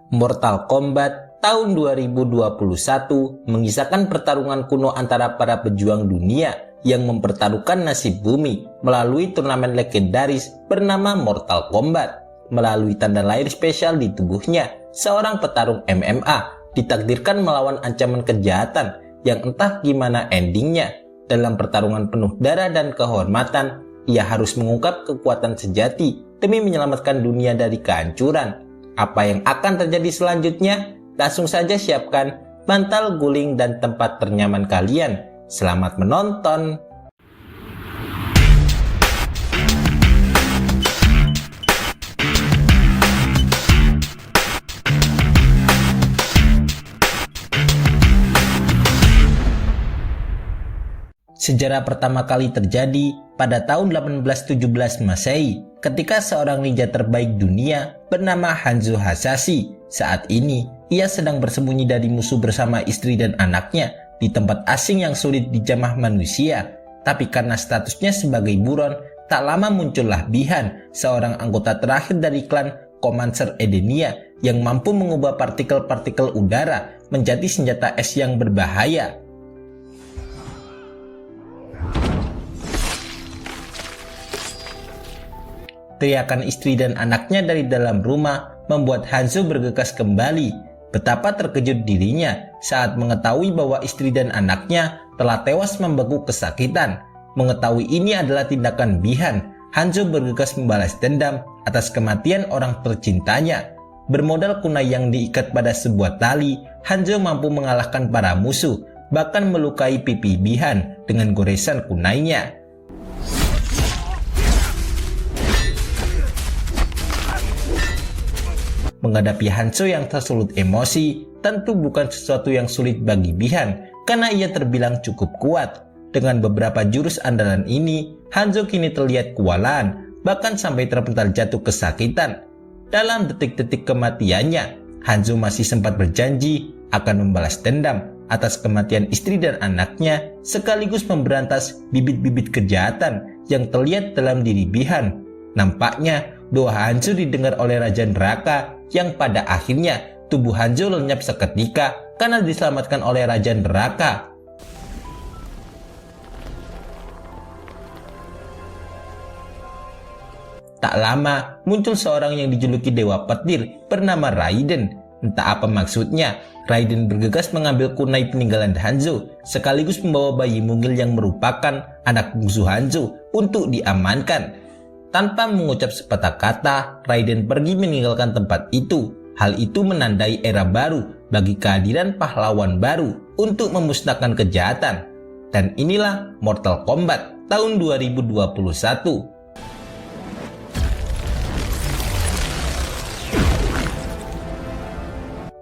Mortal Kombat tahun 2021 mengisahkan pertarungan kuno antara para pejuang dunia yang mempertaruhkan nasib bumi melalui turnamen legendaris bernama Mortal Kombat. Melalui tanda lahir spesial di tubuhnya, seorang petarung MMA ditakdirkan melawan ancaman kejahatan yang entah gimana endingnya. Dalam pertarungan penuh darah dan kehormatan, ia harus mengungkap kekuatan sejati demi menyelamatkan dunia dari kehancuran. Apa yang akan terjadi selanjutnya? Langsung saja siapkan bantal guling dan tempat ternyaman kalian. Selamat menonton! Sejarah pertama kali terjadi pada tahun 1817 Masehi ketika seorang ninja terbaik dunia bernama Hanzo Hasashi. Saat ini, ia sedang bersembunyi dari musuh bersama istri dan anaknya di tempat asing yang sulit dijamah manusia. Tapi karena statusnya sebagai buron, tak lama muncullah Bi-Han, seorang anggota terakhir dari klan Comancer Edenia yang mampu mengubah partikel-partikel udara menjadi senjata es yang berbahaya. Teriakan istri dan anaknya dari dalam rumah membuat Hanzo bergegas kembali. Betapa terkejut dirinya saat mengetahui bahwa istri dan anaknya telah tewas membeku kesakitan. Mengetahui ini adalah tindakan Bi-Han, Hanzo bergegas membalas dendam atas kematian orang tercintanya. Bermodal kunai yang diikat pada sebuah tali, Hanzo mampu mengalahkan para musuh, bahkan melukai pipi Bi-Han dengan goresan kunainya. Menghadapi Hanzo yang tersulut emosi tentu bukan sesuatu yang sulit bagi Bi-Han karena ia terbilang cukup kuat. Dengan beberapa jurus andalan ini, Hanzo kini terlihat kewalahan, bahkan sampai terpental jatuh kesakitan. Dalam detik-detik kematiannya, Hanzo masih sempat berjanji akan membalas dendam atas kematian istri dan anaknya, sekaligus memberantas bibit-bibit kejahatan yang terlihat dalam diri Bi-Han. Nampaknya doa Hanzo didengar oleh Raja Neraka yang pada akhirnya tubuh Hanzo lenyap seketika karena diselamatkan oleh Raja Neraka. Tak lama muncul seorang yang dijuluki Dewa Petir bernama Raiden. Entah apa maksudnya, Raiden bergegas mengambil kunai peninggalan Hanzo sekaligus membawa bayi mungil yang merupakan anak bungsu Hanzo untuk diamankan. Tanpa mengucap sepatah kata, Raiden pergi meninggalkan tempat itu. Hal itu menandai era baru bagi kehadiran pahlawan baru untuk memusnahkan kejahatan. Dan inilah Mortal Kombat tahun 2021.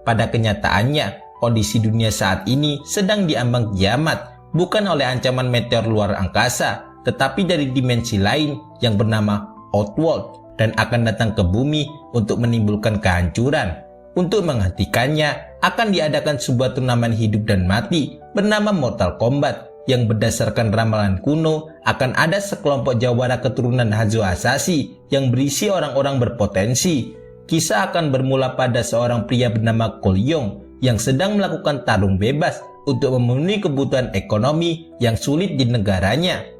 Pada kenyataannya, kondisi dunia saat ini sedang diambang kiamat, bukan oleh ancaman meteor luar angkasa, tetapi dari dimensi lain yang bernama Outworld dan akan datang ke bumi untuk menimbulkan kehancuran. Untuk menghentikannya, akan diadakan sebuah turnamen hidup dan mati bernama Mortal Kombat yang berdasarkan ramalan kuno akan ada sekelompok jawara keturunan Hanzo Hasashi yang berisi orang-orang berpotensi. Kisah akan bermula pada seorang pria bernama Cole Young yang sedang melakukan tarung bebas untuk memenuhi kebutuhan ekonomi yang sulit di negaranya.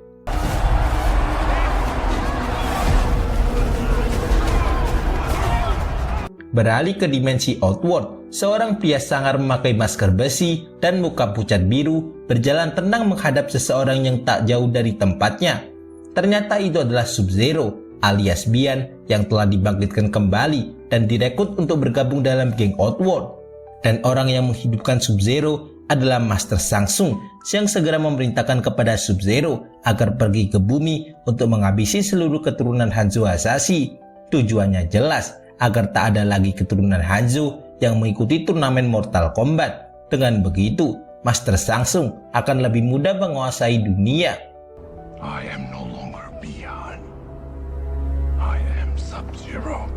Beralih ke dimensi Outworld, seorang pria sangar memakai masker besi dan muka pucat biru berjalan tenang menghadap seseorang yang tak jauh dari tempatnya. Ternyata itu adalah Sub-Zero alias Bian yang telah dibangkitkan kembali dan direkrut untuk bergabung dalam geng Outworld. Dan orang yang menghidupkan Sub-Zero adalah Master Shang yang segera memerintahkan kepada Sub-Zero agar pergi ke bumi untuk menghabisi seluruh keturunan Hanzo Hasashi. Tujuannya jelas, agar tak ada lagi keturunan Hanzo yang mengikuti turnamen Mortal Kombat. Dengan begitu, Master Shang akan lebih mudah menguasai dunia. I am no longer Bi-Han. I am Sub-Zero.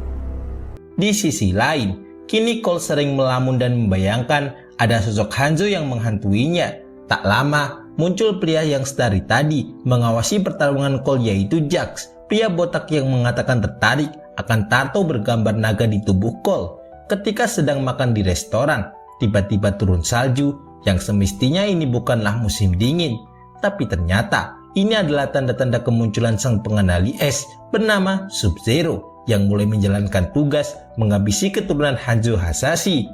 Di sisi lain, kini Cole sering melamun dan membayangkan ada sosok Hanzo yang menghantuinya. Tak lama, muncul pria yang sedari tadi mengawasi pertarungan Cole, yaitu Jax, pria botak yang mengatakan tertarik akan tato bergambar naga di tubuh Cole. ketika sedang makan di restoran, tiba-tiba turun salju yang semestinya ini bukanlah musim dingin. Tapi ternyata ini adalah tanda-tanda kemunculan sang pengendali es bernama Sub-Zero yang mulai menjalankan tugas menghabisi keturunan Hanzo Hasashi.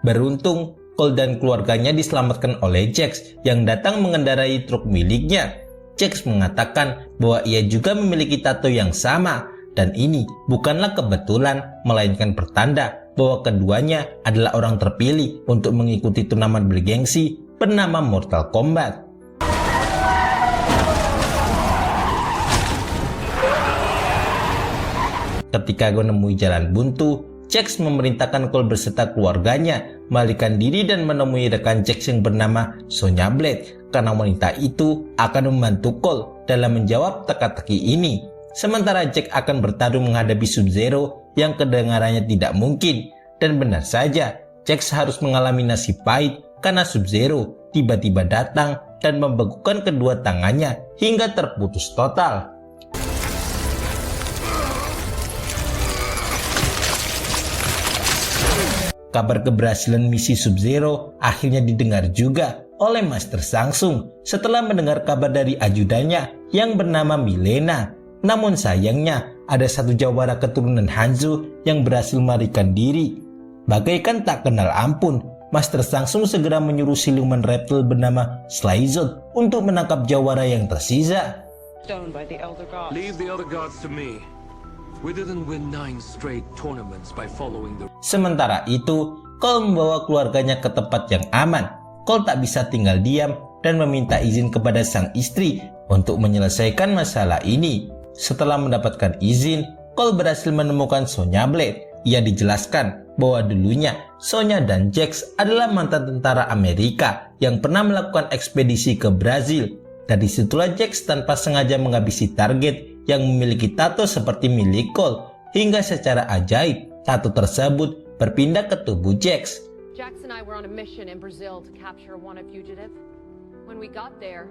Beruntung, Cole dan keluarganya diselamatkan oleh Jax yang datang mengendarai truk miliknya. Jax mengatakan bahwa ia juga memiliki tato yang sama dan ini bukanlah kebetulan melainkan pertanda bahwa keduanya adalah orang terpilih untuk mengikuti turnamen bergengsi bernama Mortal Kombat. Ketika menemui jalan buntu, Jax memerintahkan Cole beserta keluarganya melarikan diri dan menemui rekan Jax yang bernama Sonya Blade karena wanita itu akan membantu Cole dalam menjawab teka-teki ini. Sementara Jax akan bertarung menghadapi Sub-Zero yang kedengarannya tidak mungkin. Dan benar saja, Jax harus mengalami nasib pahit karena Sub-Zero tiba-tiba datang dan membekukan kedua tangannya hingga terputus total. Kabar keberhasilan misi Sub-Zero akhirnya didengar juga oleh Master Sangsung setelah mendengar kabar dari ajudannya yang bernama Milena. Namun sayangnya ada satu jawara keturunan Hanzo yang berhasil melarikan diri. Bagaikan tak kenal ampun, Master Sangsung segera menyuruh siluman reptil bernama Slyzot untuk menangkap jawara yang tersisa. Leave the other gods to me. We didn't win 9 straight tournaments by following the... Sementara itu, Cole membawa keluarganya ke tempat yang aman. Cole tak bisa tinggal diam dan meminta izin kepada sang istri untuk menyelesaikan masalah ini. Setelah mendapatkan izin, Cole berhasil menemukan Sonya Blade. Ia dijelaskan bahwa dulunya Sonya dan Jax adalah mantan tentara Amerika yang pernah melakukan ekspedisi ke Brazil. Dari situlah Jax tanpa sengaja menghabisi target yang memiliki tato seperti milik Cole, hingga secara ajaib tato tersebut berpindah ke tubuh Jax. Jax and I were on a mission in Brazil to capture a wanted fugitive. When we got there,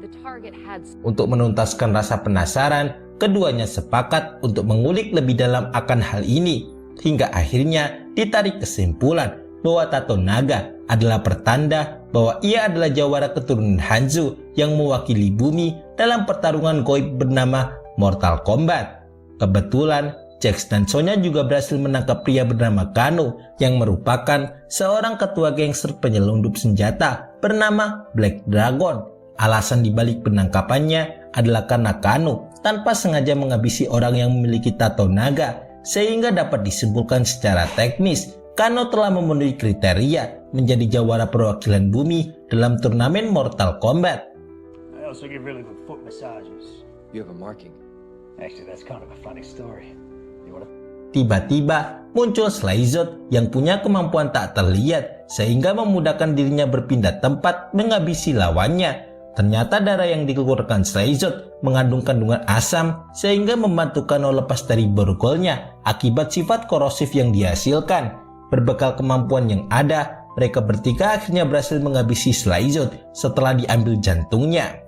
the target had... Untuk menuntaskan rasa penasaran, keduanya sepakat untuk mengulik lebih dalam akan hal ini, hingga akhirnya ditarik kesimpulan bahwa tato naga adalah pertanda bahwa ia adalah jawara keturunan Hanzo yang mewakili bumi dalam pertarungan goib bernama Mortal Kombat. Kebetulan, Jax dan Sonya juga berhasil menangkap pria bernama Kano yang merupakan seorang ketua gangster penyelundup senjata bernama Black Dragon. Alasan dibalik penangkapannya adalah karena Kano tanpa sengaja menghabisi orang yang memiliki tato naga, sehingga dapat disimpulkan secara teknis Kano telah memenuhi kriteria menjadi jawara perwakilan bumi dalam turnamen Mortal Kombat. I also give really good foot massages. You have a marking. Actually, that's kind of a funny story. You wanna... Tiba-tiba muncul Slyzot yang punya kemampuan tak terlihat sehingga memudahkan dirinya berpindah tempat menghabisi lawannya. Ternyata darah yang dikeluarkan Slyzot mengandung kandungan asam sehingga membantu Kano lepas dari borgolnya akibat sifat korosif yang dihasilkan. Berbekal kemampuan yang ada, mereka bertiga akhirnya berhasil menghabisi Slyzot setelah diambil jantungnya.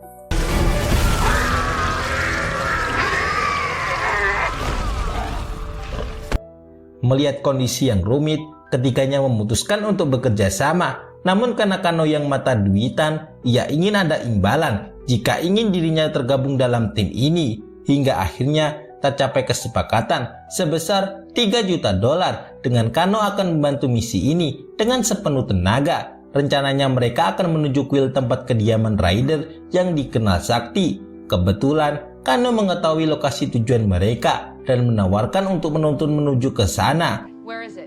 Melihat kondisi yang rumit, ketiganya memutuskan untuk bekerja sama. Namun karena Kano yang mata duitan, ia ingin ada imbalan jika ingin dirinya tergabung dalam tim ini. Hingga akhirnya tercapai kesepakatan sebesar $3 juta dengan Kano akan membantu misi ini dengan sepenuh tenaga. Rencananya mereka akan menuju kuil tempat kediaman Rider yang dikenal sakti. Kebetulan Kano mengetahui lokasi tujuan mereka dan menawarkan untuk menuntun menuju ke sana. Where is it?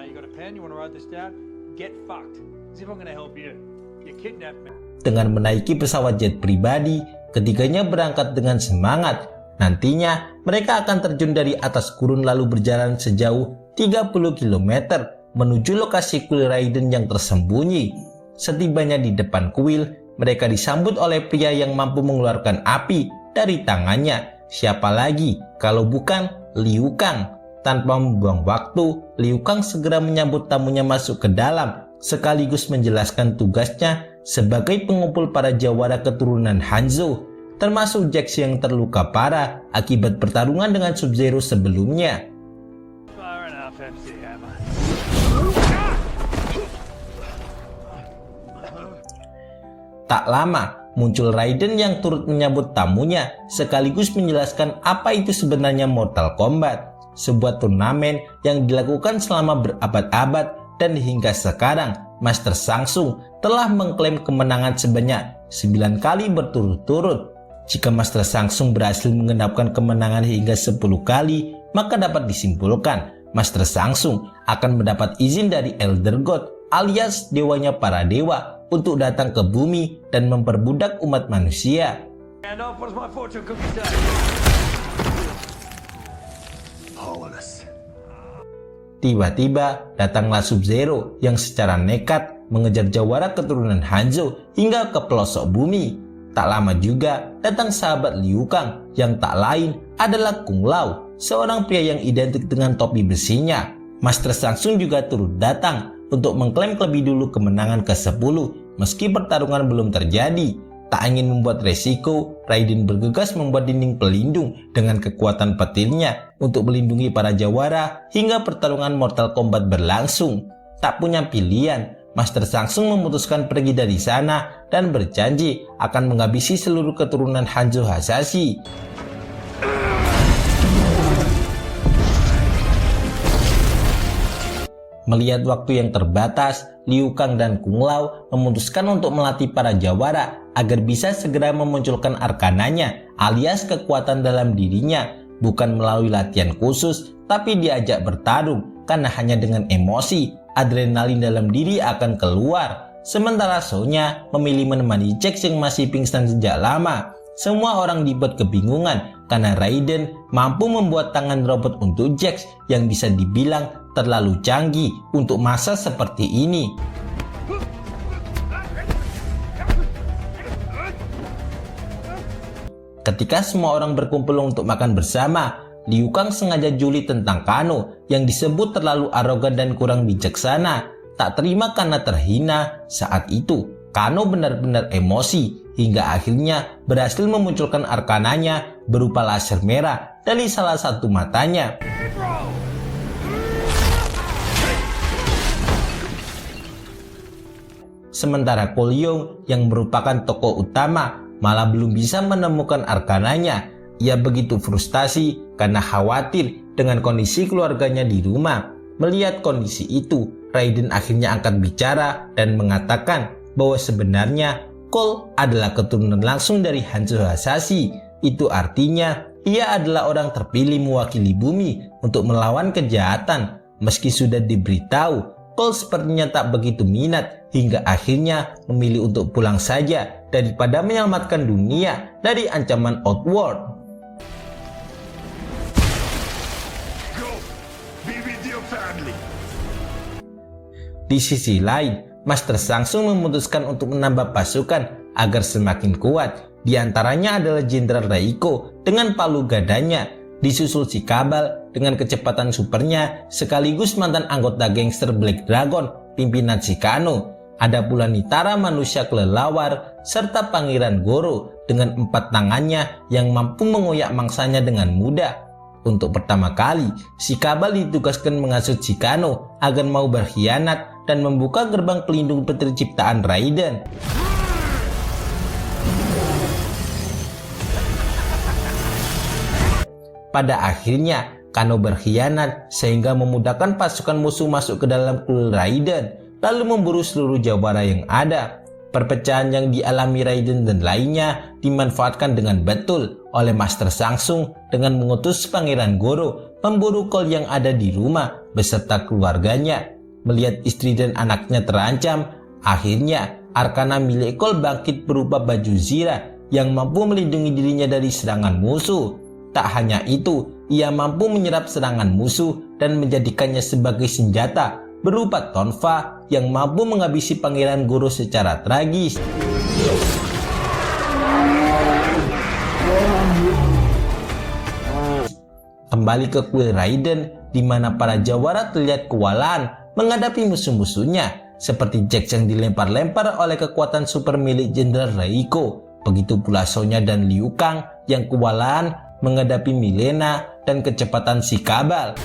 You got a pen? You want to write this down? Get fucked. As if I'm gonna help you. You kidnapped me. Dengan menaiki pesawat jet pribadi, ketiganya berangkat dengan semangat. Nantinya, mereka akan terjun dari atas gurun lalu berjalan sejauh 30 km menuju lokasi kuil Raiden yang tersembunyi. Setibanya di depan kuil, mereka disambut oleh pria yang mampu mengeluarkan api dari tangannya. Siapa lagi kalau bukan Liu Kang? Tanpa membuang waktu, Liu Kang segera menyambut tamunya masuk ke dalam, sekaligus menjelaskan tugasnya sebagai pengumpul para jawara keturunan Hanzo. termasuk Jax yang terluka parah akibat pertarungan dengan Sub-Zero sebelumnya. Far enough, MC Hammer. Tak lama, muncul Raiden yang turut menyambut tamunya sekaligus menjelaskan apa itu sebenarnya Mortal Kombat, sebuah turnamen yang dilakukan selama berabad-abad dan hingga sekarang Master Shang telah mengklaim kemenangan sebanyak 9 kali berturut-turut. Jika Master Shang berhasil menggenapkan kemenangan hingga 10 kali, maka dapat disimpulkan Master Shang akan mendapat izin dari Elder God alias dewanya para dewa untuk datang ke bumi dan memperbudak umat manusia. Gandalf, what does my fortune cookie say? Powerless. Tiba-tiba datanglah Sub-Zero yang secara nekat mengejar jawara keturunan Hanzo hingga ke pelosok bumi. Tak lama juga datang sahabat Liu Kang yang tak lain adalah Kung Lao, seorang pria yang identik dengan topi besinya. Master Shang juga turut datang untuk mengklaim lebih dulu kemenangan ke-10 meski pertarungan belum terjadi. Tak ingin membuat resiko, Raiden bergegas membuat dinding pelindung dengan kekuatan petirnya untuk melindungi para jawara hingga pertarungan Mortal Kombat berlangsung. Tak punya pilihan, Master Shang memutuskan pergi dari sana dan berjanji akan menghabisi seluruh keturunan Hanzo Hasashi. Melihat waktu yang terbatas, Liu Kang dan Kung Lao memutuskan untuk melatih para jawara agar bisa segera memunculkan arkananya alias kekuatan dalam dirinya, bukan melalui latihan khusus tapi diajak bertarung karena hanya dengan emosi, adrenalin dalam diri akan keluar. Sementara Sonya memilih menemani Jax yang masih pingsan sejak lama. Semua orang dibuat kebingungan karena Raiden mampu membuat tangan robot untuk Jax yang bisa dibilang terlalu canggih untuk masa seperti ini. Ketika semua orang berkumpul untuk makan bersama, Liu Kang sengaja juli tentang Kano yang disebut terlalu arogan dan kurang bijaksana. Tak terima karena terhina. Saat itu, Kano benar-benar emosi hingga akhirnya berhasil memunculkan arkananya berupa laser merah dari salah satu matanya. Sementara Cole Young yang merupakan tokoh utama malah belum bisa menemukan arkananya. Ia begitu frustasi karena khawatir dengan kondisi keluarganya di rumah. Melihat kondisi itu, Raiden akhirnya angkat bicara dan mengatakan bahwa sebenarnya Cole adalah keturunan langsung dari Hanzo Hasashi. Itu artinya ia adalah orang terpilih mewakili bumi untuk melawan kejahatan. Meski sudah diberitahu, Cole sepertinya tak begitu minat hingga akhirnya memilih untuk pulang saja daripada menyelamatkan dunia dari ancaman Outworld. Go! Be with your family! Di sisi lain, Master Shang memutuskan untuk menambah pasukan agar semakin kuat. Di antaranya adalah Jenderal Reiko dengan palu gadanya, disusul si Kabal dengan kecepatan supernya, sekaligus mantan anggota gangster Black Dragon, pimpinan si Kano. Ada pula Nitara manusia kelelawar, serta Pangeran Goro dengan 4 tangannya yang mampu mengoyak mangsanya dengan mudah. Untuk pertama kali, si Kabal ditugaskan menghasut si Kano agar mau berkhianat dan membuka gerbang pelindung petir ciptaan Raiden. Pada akhirnya, Kano berkhianat sehingga memudahkan pasukan musuh masuk ke dalam kuil Raiden, lalu memburu seluruh jawara yang ada. Perpecahan yang dialami Raiden dan lainnya dimanfaatkan dengan betul oleh Master Shang dengan mengutus Pangeran Goro memburu Cole yang ada di rumah beserta keluarganya. Melihat istri dan anaknya terancam, akhirnya arkana milik Cole bangkit berupa baju Zira yang mampu melindungi dirinya dari serangan musuh. Tak hanya itu, ia mampu menyerap serangan musuh dan menjadikannya sebagai senjata berupa tonfa yang mampu menghabisi Pangeran Goro secara tragis. Kembali ke kuil Raiden, di mana para jawara terlihat kewalahan menghadapi musuh-musuhnya, seperti Jax yang dilempar-lempar oleh kekuatan super milik Jenderal Reiko. Begitu pula Sonya dan Liu Kang yang kewalahan menghadapi Mileena dan kecepatan si Kabal.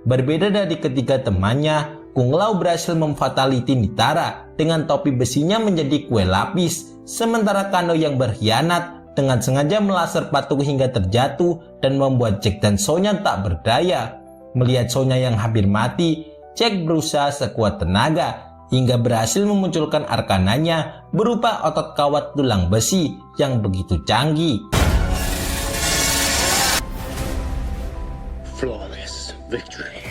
Berbeda dari ketiga temannya, Kung Lao berhasil memfataliti Nitara dengan topi besinya menjadi kue lapis, sementara Kano yang berkhianat dengan sengaja melaser patung hingga terjatuh dan membuat Jack dan Sonya tak berdaya. Melihat Sonya yang hampir mati, Jack berusaha sekuat tenaga hingga berhasil memunculkan arkananya berupa otot kawat tulang besi yang begitu canggih. Flawless victory.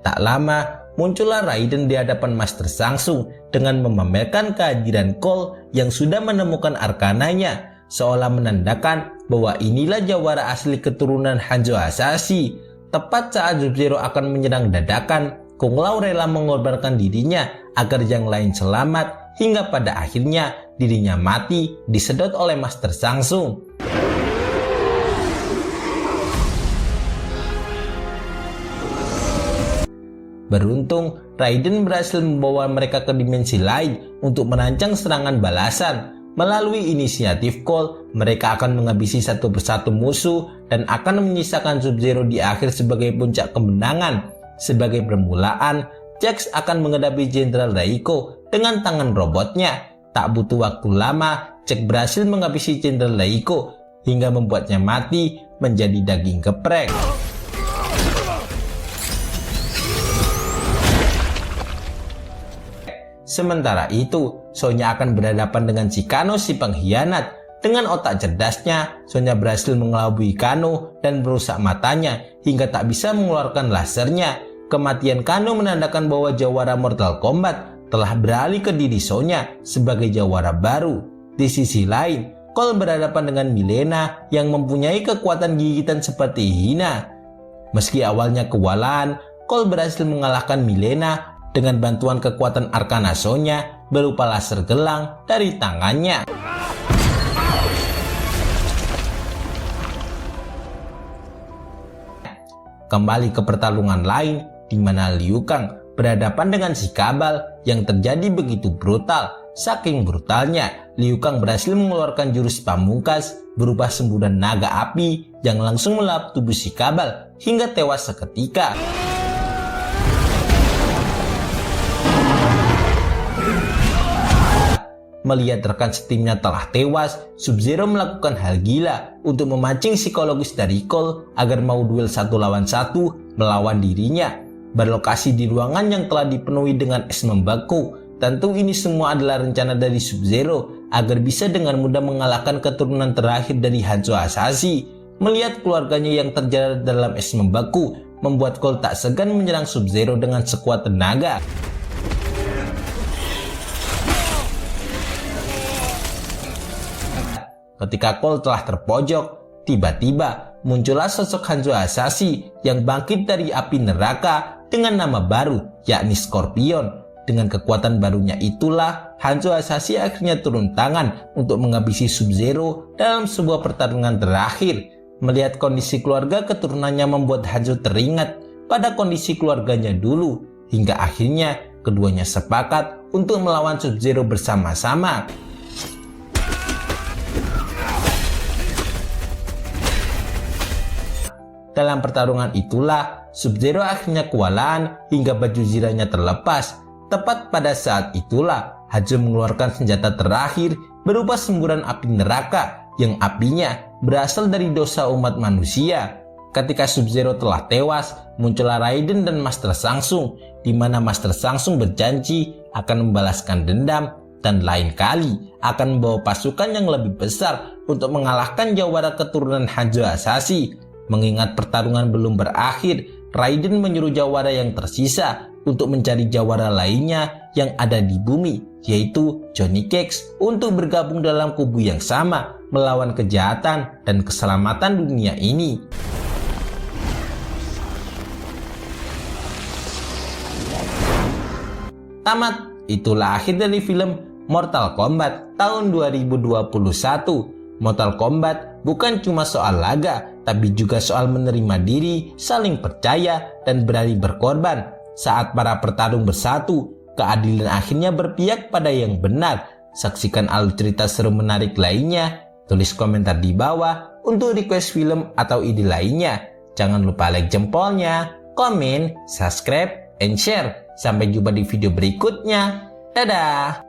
Tak lama, muncullah Raiden di hadapan Master Samsung dengan memamerkan kehadiran Cole yang sudah menemukan arkananya, seolah menandakan bahwa inilah jawara asli keturunan Hanzo Hasashi. Tepat saat Sub-Zero akan menyerang dadakan, Kung Lao rela mengorbankan dirinya agar yang lain selamat, hingga pada akhirnya dirinya mati disedot oleh Master Samsung. Beruntung, Raiden berhasil membawa mereka ke dimensi lain untuk merancang serangan balasan. Melalui inisiatif Cole, mereka akan menghabisi satu persatu musuh dan akan menyisakan Sub-Zero di akhir sebagai puncak kemenangan. Sebagai permulaan, Jax akan menghadapi Jenderal Reiko dengan tangan robotnya. Tak butuh waktu lama, Jax berhasil menghabisi Jenderal Reiko hingga membuatnya mati menjadi daging geprek. Sementara itu, Sonya akan berhadapan dengan si Kano si pengkhianat. Dengan otak cerdasnya, Sonya berhasil mengelabui Kano dan merusak matanya hingga tak bisa mengeluarkan lasernya. Kematian Kano menandakan bahwa jawara Mortal Kombat telah beralih ke diri Sonya sebagai jawara baru. Di sisi lain, Cole berhadapan dengan Mileena yang mempunyai kekuatan gigitan seperti Hina. Meski awalnya kewalahan, Cole berhasil mengalahkan Mileena dengan bantuan kekuatan Arkana Sonya berupa laser gelang dari tangannya. Kembali ke pertarungan lain di mana Liu Kang berhadapan dengan si Kabal yang terjadi begitu brutal. Saking brutalnya, Liu Kang berhasil mengeluarkan jurus pamungkas berupa semburan naga api yang langsung melahap tubuh si Kabal hingga tewas seketika. Melihat rekan setimnya telah tewas, Sub-Zero melakukan hal gila untuk memancing psikologis dari Cole agar mau duel 1 lawan 1 melawan dirinya. Berlokasi di ruangan yang telah dipenuhi dengan es membeku, tentu ini semua adalah rencana dari Sub-Zero agar bisa dengan mudah mengalahkan keturunan terakhir dari Hanzo Hasashi. Melihat keluarganya yang terjerat dalam es membeku, membuat Cole tak segan menyerang Sub-Zero dengan sekuat tenaga. Ketika Cole telah terpojok, tiba-tiba muncullah sosok Hanzo Hasashi yang bangkit dari api neraka dengan nama baru, yakni Scorpion. Dengan kekuatan barunya itulah, Hanzo Hasashi akhirnya turun tangan untuk menghabisi Sub-Zero dalam sebuah pertarungan terakhir. Melihat kondisi keluarga keturunannya membuat Hanzo teringat pada kondisi keluarganya dulu, hingga akhirnya keduanya sepakat untuk melawan Sub-Zero bersama-sama. Dalam pertarungan itulah, Sub-Zero akhirnya kewalahan hingga baju zirahnya terlepas. Tepat pada saat itulah, Hanzo mengeluarkan senjata terakhir berupa semburan api neraka yang apinya berasal dari dosa umat manusia. Ketika Sub-Zero telah tewas, muncullah Raiden dan Master Samsung, di mana Master Samsung berjanji akan membalaskan dendam dan lain kali akan membawa pasukan yang lebih besar untuk mengalahkan jawara keturunan Hanzo Hasashi. Mengingat pertarungan belum berakhir, Raiden menyuruh jawara yang tersisa untuk mencari jawara lainnya yang ada di bumi, yaitu Johnny Cage, untuk bergabung dalam kubu yang sama melawan kejahatan dan keselamatan dunia ini. Tamat, itulah akhir dari film Mortal Kombat tahun 2021. Mortal Kombat bukan cuma soal laga, tapi juga soal menerima diri, saling percaya, dan berani berkorban. saat para petarung bersatu, keadilan akhirnya berpihak pada yang benar. Saksikan alur cerita seru menarik lainnya. Tulis komentar di bawah untuk request film atau ide lainnya. Jangan lupa like jempolnya, komen, subscribe, and share. Sampai jumpa di video berikutnya. Dadah!